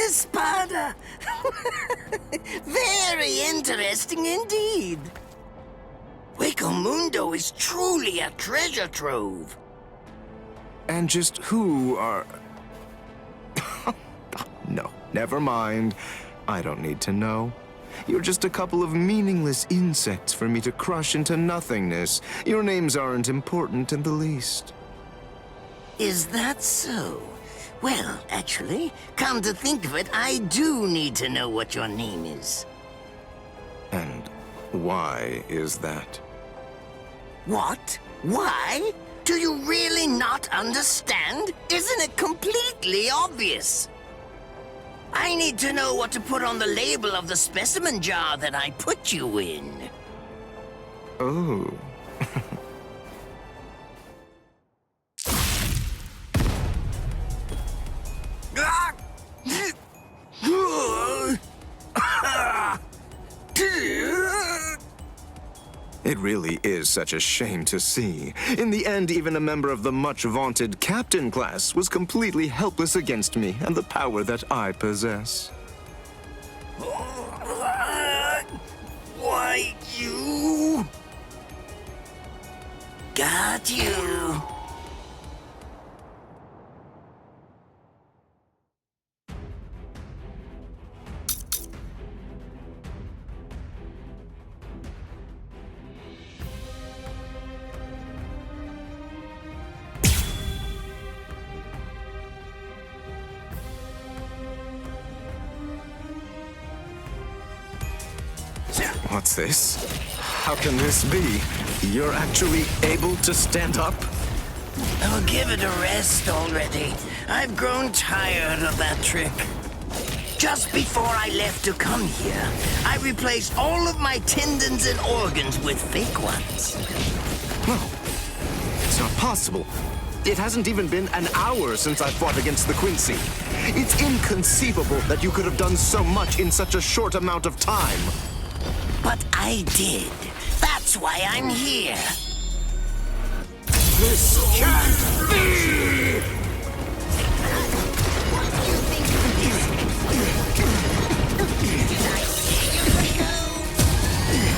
espada! Very interesting indeed. Hueco Mundo is truly a treasure trove. And just who are... No, never mind. I don't need to know. You're just a couple of meaningless insects for me to crush into nothingness. Your names aren't important in the least. Is that so? Well, actually, come to think of it, I do need to know what your name is. And why is that? What? Why? Do you really not understand? Isn't it completely obvious? I need to know what to put on the label of the specimen jar that I put you in. Oh. It really is such a shame to see. In the end, even a member of the much-vaunted captain class was completely helpless against me and the power that I possess. Why, you... Got you. What's this? How can this be? You're actually able to stand up? Oh, give it a rest already. I've grown tired of that trick. Just before I left to come here, I replaced all of my tendons and organs with fake ones. No, it's not possible. It hasn't even been an hour since I fought against the Quincy. It's inconceivable that you could have done so much in such a short amount of time. But I did. That's why I'm here. This can't be! What do you think of this? Did I say you would go?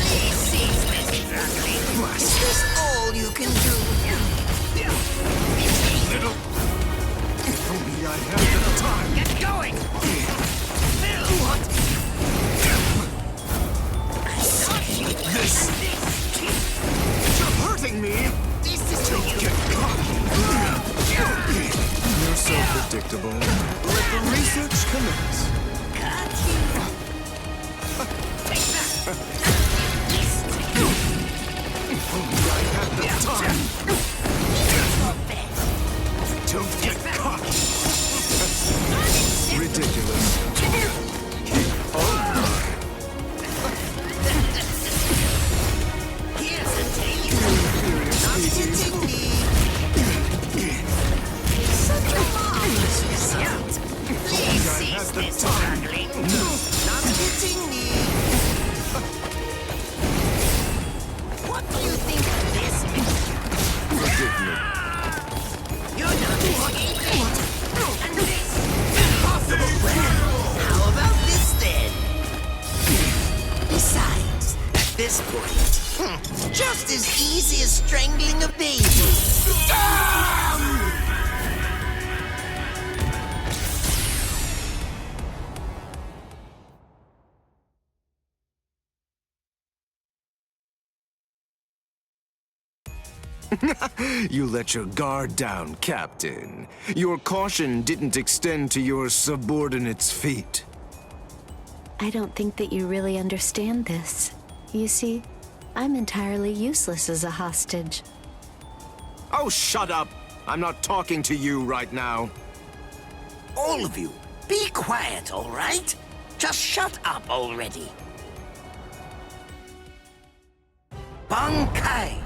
Please cease this struggling. Is this all you can do? Little... If only I had the time. Get going! Phil! What? This... You're hurting me! This is Don't get caught! You're so predictable. Let the research commence. Got you. Take that. If only I had the time. Don't get caught! Ridiculous. Oh. Here's a taste. Not hitting me. Such a marvelous result. Please cease this struggling. Not hitting me. What do you think of this mixture? Forgive me. You're not escaping. And this. Impossible. Well, how about this then? Besides, at this point, just as easy as strangling a baby. You let your guard down, Captain. Your caution didn't extend to your subordinate's feet. I don't think that you really understand this. You see, I'm entirely useless as a hostage. Oh, shut up! I'm not talking to you right now. All of you, be quiet, all right? Just shut up already. Bankai,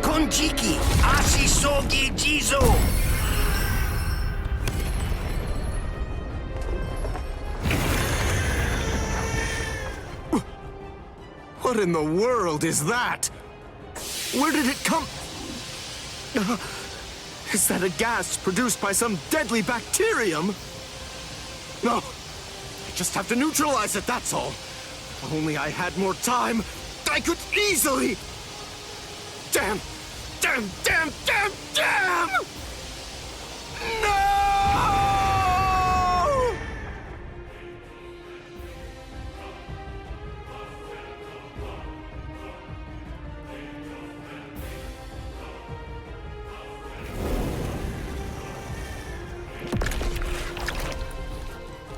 Konjiki, Ashisogi Jizo. What in the world is that? Where did it come? Is that a gas produced by some deadly bacterium? No, just have to neutralize it, that's all. If only I had more time, I could easily... Damn! Damn! Damn! Damn! Damn! No!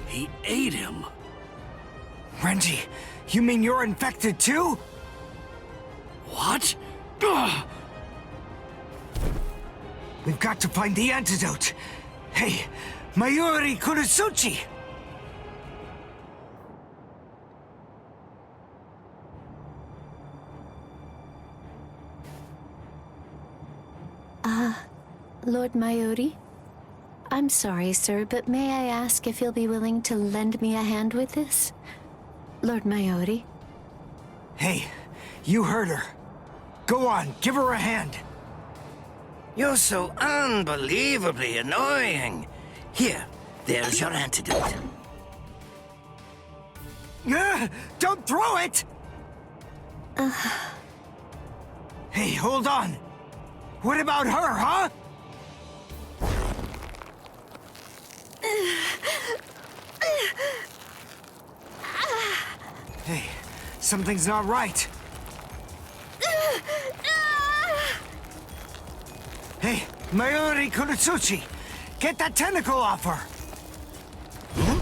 He ate him. Renji, you mean you're infected too? What? Ugh. We've got to find the antidote. Hey, Mayuri Kurotsuchi! Lord Mayuri? I'm sorry, sir, but may I ask if you'll be willing to lend me a hand with this? Lord Mayuri? Hey, you heard her. Go on, give her a hand. You're so unbelievably annoying. Here, there's your antidote. Don't throw it! Hey, hold on. What about her, huh? Hey, something's not right. Hey, Mayuri Kurotsuchi, get that tentacle off her! Huh?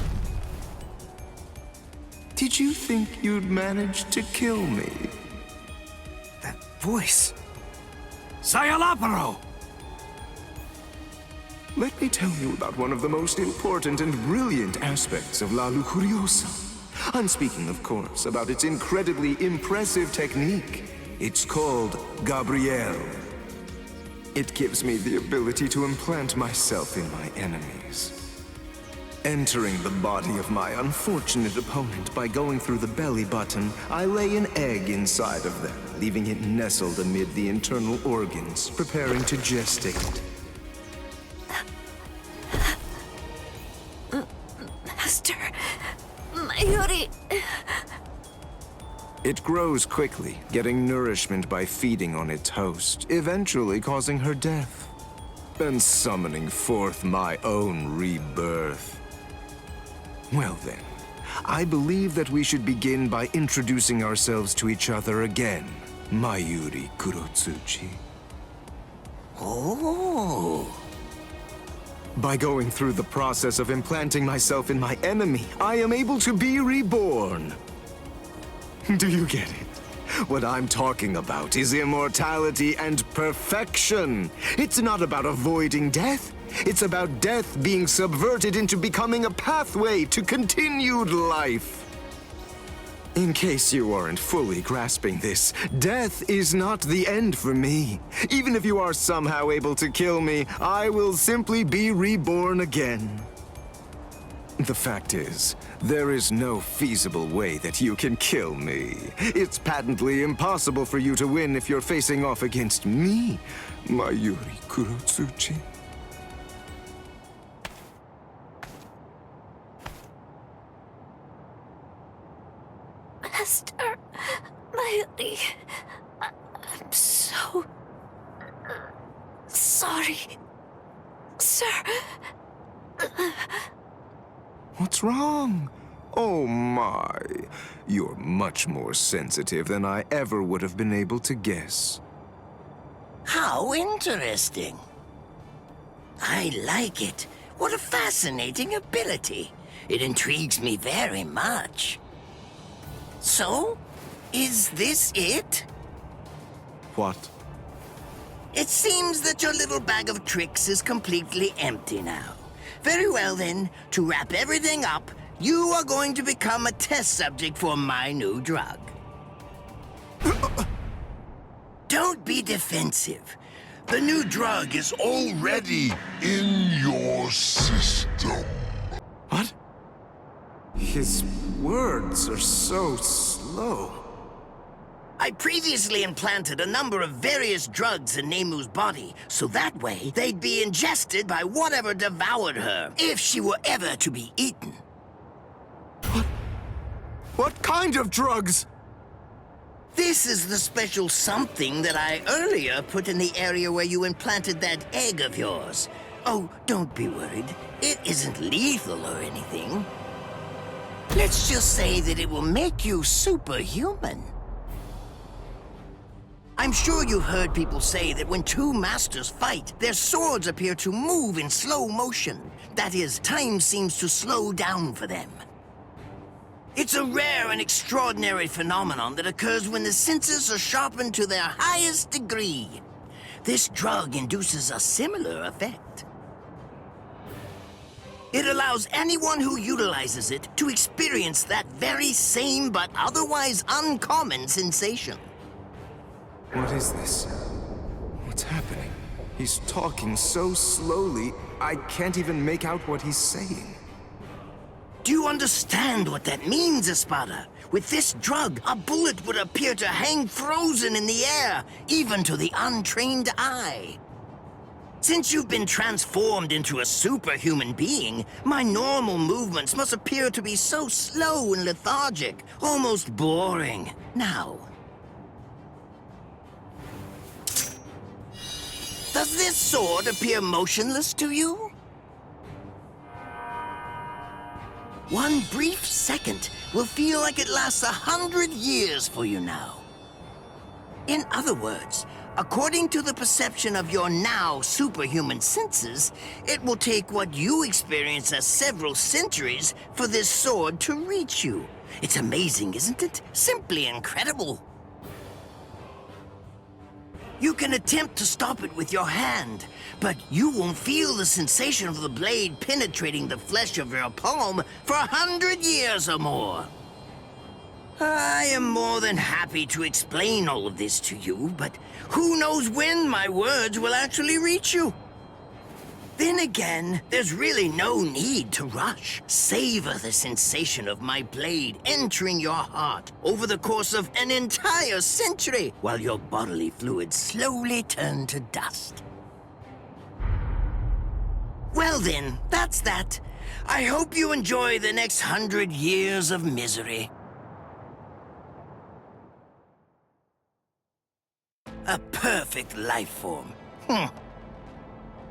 Did you think you'd manage to kill me? That voice... Szayelaporro! Let me tell you about one of the most important and brilliant aspects of La Lucuriosa. I'm speaking, of course, about its incredibly impressive technique. It's called Gabrielle. It gives me the ability to implant myself in my enemies. Entering the body of my unfortunate opponent by going through the belly button, I lay an egg inside of them, leaving it nestled amid the internal organs, preparing to gestate. Master... Mayuri... It grows quickly, getting nourishment by feeding on its host, eventually causing her death, and summoning forth my own rebirth. Well then, I believe that we should begin by introducing ourselves to each other again, Mayuri Kurotsuchi. Oh. By going through the process of implanting myself in my enemy, I am able to be reborn. Do you get it? What I'm talking about is immortality and perfection. It's not about avoiding death. It's about death being subverted into becoming a pathway to continued life. In case you aren't fully grasping this, death is not the end for me. Even if you are somehow able to kill me, I will simply be reborn again. The fact is, there is no feasible way that you can kill me. It's patently impossible for you to win if you're facing off against me, Mayuri Kurotsuchi. Master... Mayuri... I'm so... sorry... Sir... What's wrong? Oh my. You're much more sensitive than I ever would have been able to guess. How interesting. I like it. What a fascinating ability. It intrigues me very much. So, is this it? What? It seems that your little bag of tricks is completely empty now. Very well then, to wrap everything up, you are going to become a test subject for my new drug. Don't be defensive. The new drug is Already in your system. What? His words are so slow. I previously implanted a number of various drugs in Nemu's body, so that way they'd be ingested by whatever devoured her, if she were ever to be eaten. What kind of drugs? This is the special something that I earlier put in the area where you implanted that egg of yours. Oh, don't be worried. It isn't lethal or anything. Let's just say that it will make you superhuman. I'm sure you've heard people say that when two masters fight, their swords appear to move in slow motion. That is, time seems to slow down for them. It's a rare and extraordinary phenomenon that occurs when the senses are sharpened to their highest degree. This drug induces a similar effect. It allows anyone who utilizes it to experience that very same but otherwise uncommon sensation. What is this? What's happening? He's talking so slowly, I can't even make out what he's saying. Do you understand what that means, Espada? With this drug, a bullet would appear to hang frozen in the air, even to the untrained eye. Since you've been transformed into a superhuman being, my normal movements must appear to be so slow and lethargic, almost boring. Now, does this sword appear motionless to you? One brief second will feel like it lasts 100 years for you now. In other words, according to the perception of your now superhuman senses, it will take what you experience as several centuries for this sword to reach you. It's amazing, isn't it? Simply incredible. You can attempt to stop it with your hand, but you won't feel the sensation of the blade penetrating the flesh of your palm for 100 years or more. I am more than happy to explain all of this to you, but who knows when my words will actually reach you? Then again, there's really no need to rush. Savor the sensation of my blade entering your heart over the course of an entire century, while your bodily fluids slowly turn to dust. Well then, that's that. I hope you enjoy the next 100 years of misery. A perfect life form.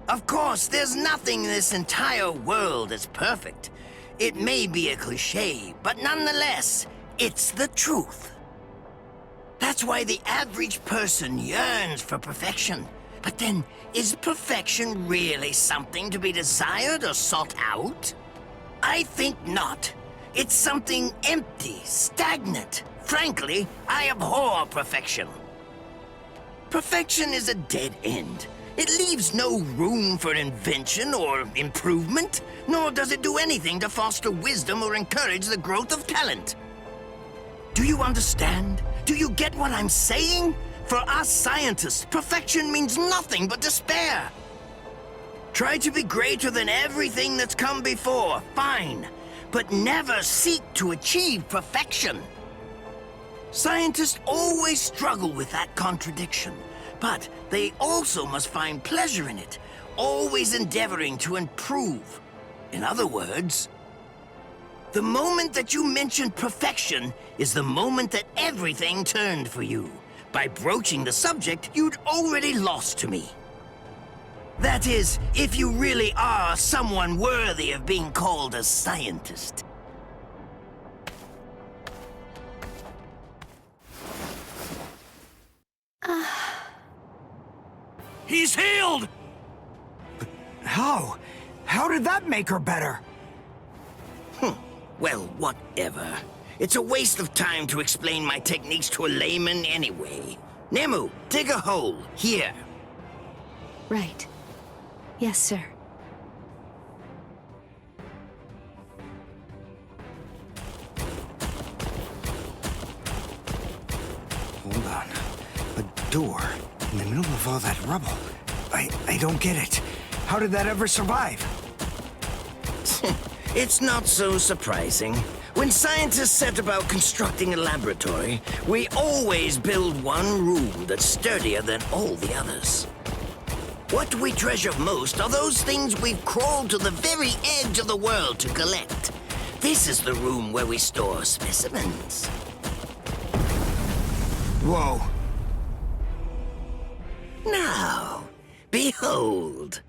Of course, there's nothing in this entire world that's perfect. It may be a cliché, but nonetheless, it's the truth. That's why the average person yearns for perfection. But then, is perfection really something to be desired or sought out? I think not. It's something empty, stagnant. Frankly, I abhor perfection. Perfection is a dead end. It leaves no room for invention or improvement, nor does it do anything to foster wisdom or encourage the growth of talent. Do you understand? Do you get what I'm saying? For us scientists, perfection means nothing but despair. Try to be greater than everything that's come before, fine, but never seek to achieve perfection. Scientists always struggle with that contradiction. But they also must find pleasure in it, always endeavoring to improve. In other words, the moment that you mentioned perfection is the moment that everything turned for you. By broaching the subject, you'd already lost to me. That is, if you really are someone worthy of being called a scientist. He's healed! But how? How did that make her better? Well, whatever. It's a waste of time to explain my techniques to a layman anyway. Nemu, dig a hole, here. Right. Yes, sir. Hold on. A door in the middle of all that rubble. I don't get it. How did that ever survive? It's not so surprising. When scientists set about constructing a laboratory, we always build one room that's sturdier than all the others. What we treasure most are those things we've crawled to the very edge of the world to collect. This is the room where we store specimens. Whoa. Now, behold.